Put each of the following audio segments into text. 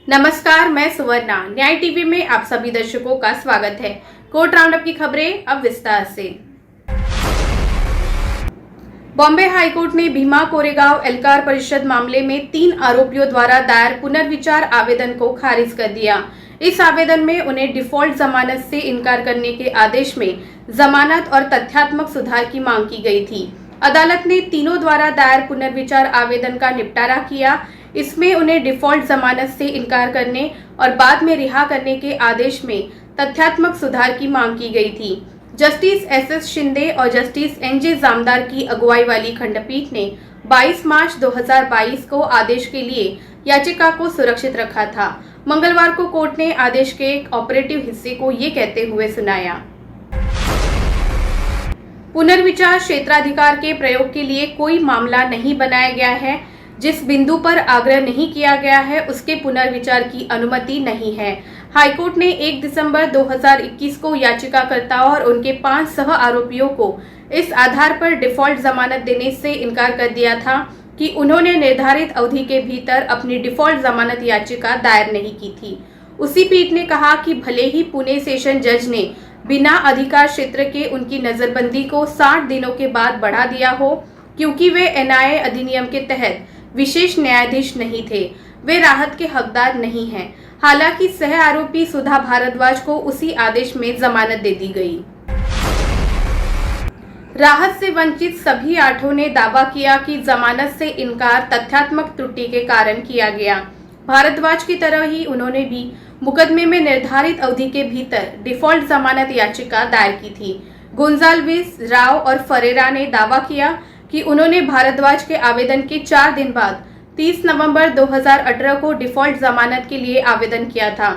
नमस्कार, मैं सुवर्णा। न्याय टीवी में आप सभी दर्शकों का स्वागत है। कोर्ट राउंडअप की खबरें अब विस्तार से। बॉम्बे हाईकोर्ट ने भीमा कोरेगांव एल्गार परिषद मामले में 3 आरोपियों द्वारा दायर पुनर्विचार आवेदन को खारिज कर दिया। इस आवेदन में उन्हें डिफॉल्ट जमानत से इनकार करने के आदेश में जमानत और तथ्यात्मक सुधार की मांग की गई थी। अदालत ने तीनों द्वारा दायर पुनर्विचार आवेदन का निपटारा किया। इसमें उन्हें डिफॉल्ट जमानत से इनकार करने और बाद में रिहा करने के आदेश में तथ्यात्मक सुधार की मांग की गई थी। जस्टिस एस शिंदे और जस्टिस एन जामदार की अगुवाई वाली खंडपीठ ने 22 मार्च 2022 को आदेश के लिए याचिका को सुरक्षित रखा था। मंगलवार को कोर्ट ने आदेश के एक ऑपरेटिव हिस्से को ये कहते हुए सुनाया। पुनर्विचार क्षेत्राधिकार के प्रयोग के लिए कोई मामला नहीं बनाया गया है। जिस बिंदु पर आग्रह नहीं किया गया है उसके पुनर्विचार की अनुमति नहीं है। हाईकोर्ट ने 1 दिसंबर 2021 को याचिकाकर्ताओं और उनके 5 सह आरोपियों को इस आधार पर डिफॉल्ट जमानत देने से इनकार कर दिया था कि उन्होंने निर्धारित अवधि के भीतर अपनी डिफॉल्ट जमानत याचिका दायर नहीं की थी। उसी पीठ ने कहा कि भले ही पुणे सेशन जज ने बिना अधिकार क्षेत्र के उनकी नजरबंदी को 60 दिनों के बाद बढ़ा दिया हो, क्योंकि वे एनआईए अधिनियम के तहत विशेष न्यायाधीश नहीं थे, वे राहत के हकदार नहीं हैं। हालांकि सह आरोपी सुधा भारद्वाज को उसी आदेश में जमानत दे दी गई। राहत से वंचित सभी 8 ने दावा किया कि जमानत से इनकार तथ्यात्मक त्रुटि के कारण किया गया। भारद्वाज की तरह ही उन्होंने भी मुकदमे में निर्धारित अवधि के भीतर डिफॉल्ट जमानत याचिका दायर की थी। गोंजाल्विस, राव और फरेरा ने दावा किया कि उन्होंने भारद्वाज के आवेदन के 4 दिन बाद 30 नवंबर 2018 को डिफॉल्ट जमानत के लिए आवेदन किया था।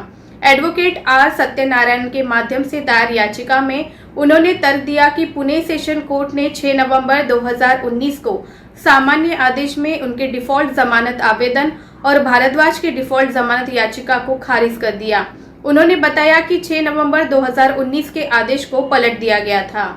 एडवोकेट आर सत्यनारायण के माध्यम से दायर याचिका में उन्होंने तर्क दिया कि पुणे सेशन कोर्ट ने 6 नवंबर 2019 को सामान्य आदेश में उनके डिफॉल्ट जमानत आवेदन और भारद्वाज के डिफॉल्ट जमानत याचिका को खारिज कर दिया। उन्होंने बताया कि 6 नवंबर 2019 के आदेश को पलट दिया गया था।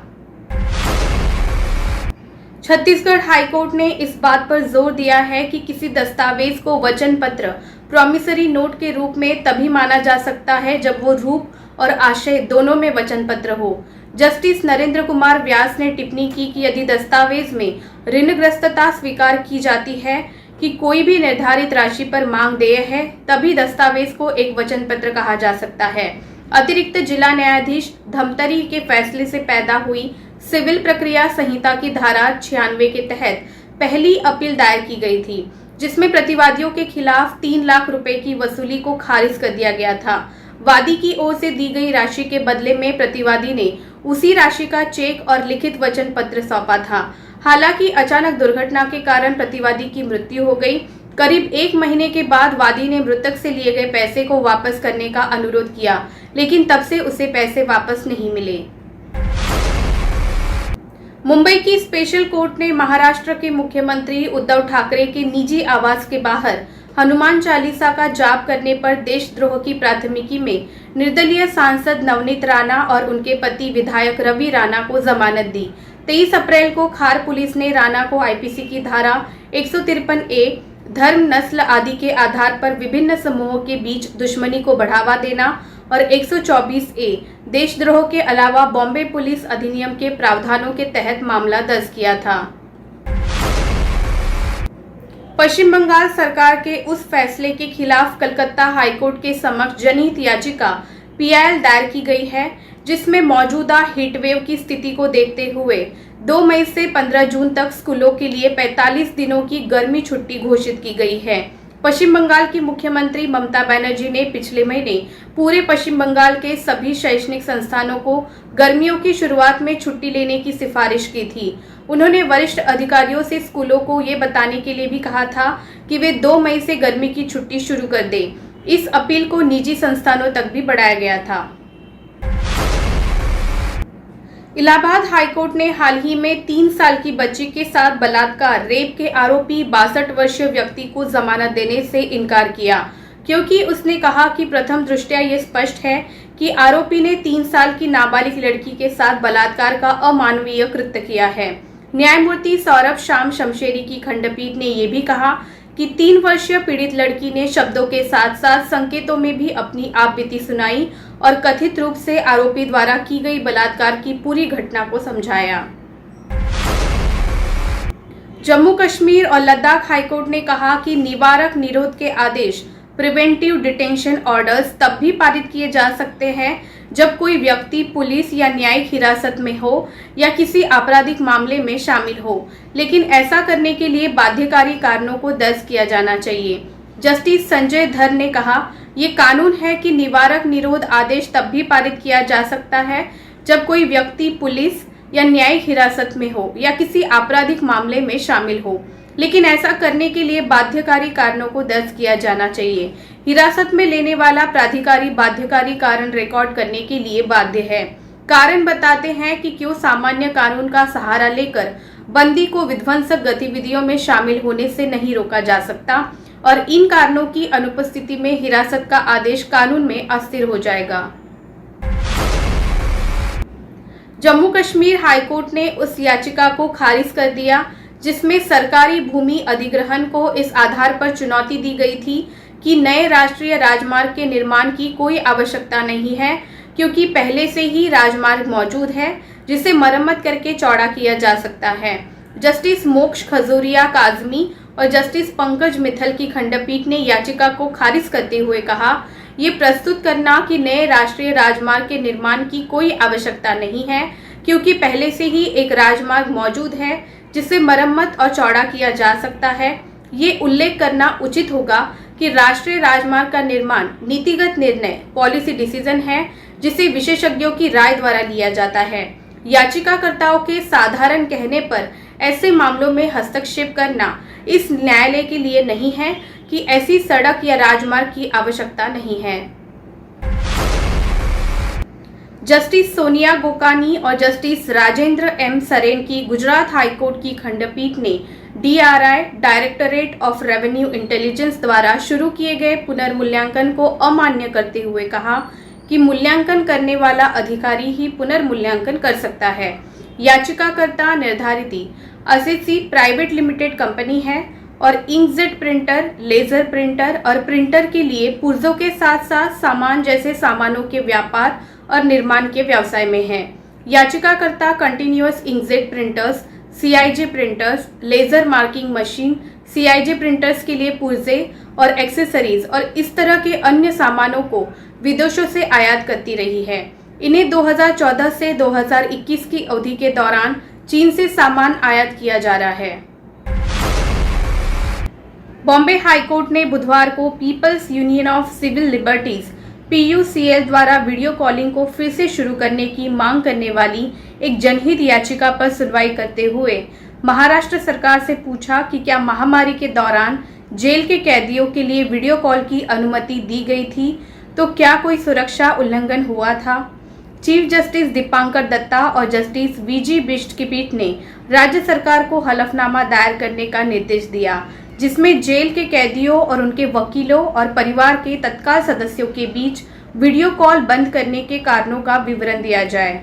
छत्तीसगढ़ हाईकोर्ट ने इस बात पर जोर दिया है कि किसी दस्तावेज को वचन पत्र प्रॉमिसरी नोट के रूप में तभी माना जा सकता है जब वो रूप और आशय दोनों में वचन पत्र हो। जस्टिस नरेंद्र कुमार व्यास ने टिप्पणी की कि यदि दस्तावेज में ऋणग्रस्तता स्वीकार की जाती है कि कोई भी निर्धारित राशि पर मांग देय है, तभी दस्तावेज को एक वचन पत्र कहा जा सकता है। अतिरिक्त जिला न्यायाधीश धमतरी के फैसले से पैदा हुई सिविल प्रक्रिया संहिता की धारा 96 के तहत पहली अपील दायर की गई थी, जिसमें प्रतिवादियों के खिलाफ 3 लाख रुपए की वसूली को खारिज कर दिया गया था। वादी की ओर से दी गई राशि के बदले में प्रतिवादी ने उसी राशि का चेक और लिखित वचन पत्र सौंपा था। हालांकि अचानक दुर्घटना के कारण प्रतिवादी की मृत्यु हो गई। करीब 1 महीने के बाद वादी ने मृतक से लिए गए पैसे को वापस करने का अनुरोध किया, लेकिन तब से उसे पैसे वापस नहीं मिले। मुंबई की स्पेशल कोर्ट ने महाराष्ट्र के मुख्यमंत्री उद्धव ठाकरे के निजी आवास के बाहर हनुमान चालीसा का जाप करने पर देशद्रोह की प्राथमिकी में निर्दलीय सांसद नवनीत राणा और उनके पति विधायक रवि राणा को जमानत दी। 23 अप्रैल को खार पुलिस ने राणा को आईपीसी की धारा 153A धर्म, नस्ल आदि के आधार पर विभिन्न समूहों के बीच दुश्मनी को बढ़ावा देना और 124A देशद्रोह के अलावा बॉम्बे पुलिस अधिनियम के प्रावधानों के तहत मामला दर्ज किया था। पश्चिम बंगाल सरकार के उस फैसले के खिलाफ कलकत्ता हाईकोर्ट के समक्ष जनहित याचिका PIL दायर की गई है, जिसमें मौजूदा हीटवेव की स्थिति को देखते हुए 2 मई से 15 जून तक स्कूलों के लिए 45 दिनों की गर्मी छुट्टी घोषित की गई है। पश्चिम बंगाल की मुख्यमंत्री ममता बनर्जी ने पिछले महीने पूरे पश्चिम बंगाल के सभी शैक्षणिक संस्थानों को गर्मियों की शुरुआत में छुट्टी लेने की सिफारिश की थी। उन्होंने वरिष्ठ अधिकारियों से स्कूलों को ये बताने के लिए भी कहा था कि वे 2 मई से गर्मी की छुट्टी शुरू कर दें। इस अपील को निजी संस्थानों तक भी बढ़ाया गया था। इलाहाबाद हाईकोर्ट ने हाल ही में 3 साल की बच्ची के साथ बलात्कार रेप के आरोपी 62 वर्षीय व्यक्ति को जमानत देने से इनकार किया, क्योंकि उसने कहा कि प्रथम दृष्टया ये स्पष्ट है कि आरोपी ने 3 साल की नाबालिग लड़की के साथ बलात्कार का अमानवीय कृत्य किया है। न्यायमूर्ति सौरभ श्याम शमशेरी की खंडपीठ ने ये भी कहा कि 3 वर्षीय पीड़ित लड़की ने शब्दों के साथ साथ संकेतों में भी अपनी आपबीती सुनाई और कथित रूप से आरोपी द्वारा की गई बलात्कार की पूरी घटना को समझाया। जम्मू कश्मीर और लद्दाख हाईकोर्ट ने कहा कि निवारक निरोध के आदेश प्रिवेंटिव डिटेंशन ऑर्डर्स तब भी पारित किए जा सकते हैं जब कोई व्यक्ति पुलिस या न्यायिक हिरासत में हो या किसी आपराधिक मामले में शामिल हो, लेकिन ऐसा करने के लिए बाध्यकारी कारणों को दर्ज किया जाना चाहिए। जस्टिस संजय धर ने कहा, ये कानून है कि निवारक निरोध आदेश तब भी पारित किया जा सकता है जब कोई व्यक्ति पुलिस या न्यायिक हिरासत में हो या किसी आपराधिक मामले में शामिल हो, लेकिन ऐसा करने के लिए बाध्यकारी कारणों को दर्ज किया जाना चाहिए। हिरासत में लेने वाला प्राधिकारी बाध्यकारी कारण रिकॉर्ड करने के लिए बाध्य है। कारण बताते हैं कि क्यों सामान्य कानून का सहारा लेकर बंदी को विध्वंसक गतिविधियों में शामिल होने से नहीं रोका जा सकता और इन कारणों की अनुपस्थिति में हिरासत का आदेश कानून में अस्थिर हो जाएगा। जम्मू कश्मीर हाईकोर्ट ने उस याचिका को खारिज कर दिया जिसमें सरकारी भूमि अधिग्रहण को इस आधार पर चुनौती दी गई थी कि नए राष्ट्रीय राजमार्ग के निर्माण की कोई आवश्यकता नहीं है क्योंकि पहले से ही राजमार्ग मौजूद है जिसे मरम्मत करके चौड़ा किया जा सकता है। जस्टिस मोक्ष खजूरिया काजमी और जस्टिस पंकज मित्तल की खंडपीठ ने याचिका को खारिज करते हुए कहा, ये प्रस्तुत करना कि नए राष्ट्रीय राजमार्ग के निर्माण की कोई आवश्यकता नहीं है क्योंकि पहले से ही एक राजमार्ग मौजूद है जिसे मरम्मत और चौड़ा किया जा सकता है। ये उल्लेख करना उचित होगा कि राष्ट्रीय राजमार्ग का निर्माण नीतिगत निर्णय पॉलिसी डिसीजन है जिसे विशेषज्ञों की राय द्वारा लिया जाता है। याचिकाकर्ताओं के साधारण कहने पर ऐसे मामलों में हस्तक्षेप करना इस न्यायालय के लिए नहीं है कि ऐसी सड़क या राजमार्ग की आवश्यकता नहीं है। जस्टिस सोनिया गोकानी और जस्टिस राजेंद्र एम सरेन की गुजरात हाईकोर्ट की खंडपीठ ने DRI directorate of revenue intelligence द्वारा शुरू किए गए पुनर्मूल्यांकन को अमान्य करते हुए कहा कि मूल्यांकन करने वाला अधिकारी ही पुनर्मूल्यांकन कर सकता है। याचिकाकर्ता निर्धारित असेसी प्राइवेट लिमिटेड कंपनी है और इंकजेट प्रिंटर, लेजर प्रिंटर और प्रिंटर के लिए पुर्जों के साथ साथ सामान जैसे सामानों के व्यापार और निर्माण के व्यवसाय में है। याचिकाकर्ता continuous inkjet printers, CIJ printers, laser marking machine, CIJ printers के लिए पुर्जे और एक्सेसरीज और इस तरह के अन्य सामानों को विदेशों से आयात करती रही है। इन्हें 2014 से 2021 की अवधि के दौरान चीन से सामान आयात किया जा रहा है। बॉम्बे हाईकोर्ट ने बुधवार को People's Union of Civil Liberties PUCL द्वारा वीडियो कॉलिंग को फिर से शुरू करने की मांग करने वाली एक जनहित याचिका पर सुनवाई करते हुए महाराष्ट्र सरकार से पूछा कि क्या महामारी के दौरान जेल के कैदियों के लिए वीडियो कॉल की अनुमति दी गई थी तो क्या कोई सुरक्षा उल्लंघन हुआ था। चीफ जस्टिस दीपांकर दत्ता और जस्टिस VG बिष्ट की पीठ ने राज्य सरकार को हलफनामा दायर करने का निर्देश दिया जिसमें जेल के कैदियों और उनके वकीलों और परिवार के तत्काल सदस्यों के बीच वीडियो कॉल बंद करने के कारणों का विवरण दिया जाए।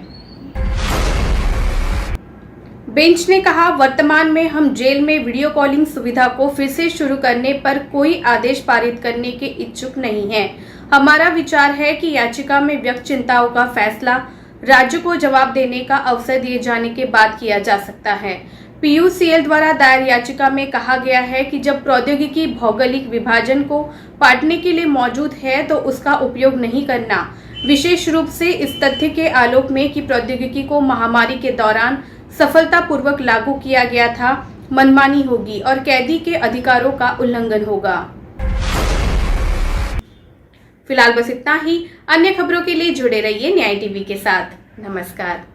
बेंच ने कहा, वर्तमान में हम जेल में वीडियो कॉलिंग सुविधा को फिर से शुरू करने पर कोई आदेश पारित करने के इच्छुक नहीं हैं। हमारा विचार है कि याचिका में व्यक्त चिंताओं का फैसला राज्य को जवाब देने का अवसर दिए जाने के बाद किया जा सकता है। PUCL द्वारा दायर याचिका में कहा गया है कि जब प्रौद्योगिकी भौगोलिक विभाजन को पाटने के लिए मौजूद है तो उसका उपयोग नहीं करना, विशेष रूप से इस तथ्य के आलोक में कि प्रौद्योगिकी को महामारी के दौरान सफलतापूर्वक लागू किया गया था, मनमानी होगी और कैदी के अधिकारों का उल्लंघन होगा। फिलहाल बस इतना ही। अन्य खबरों के लिए जुड़े रहिए न्याय टीवी के साथ। नमस्कार।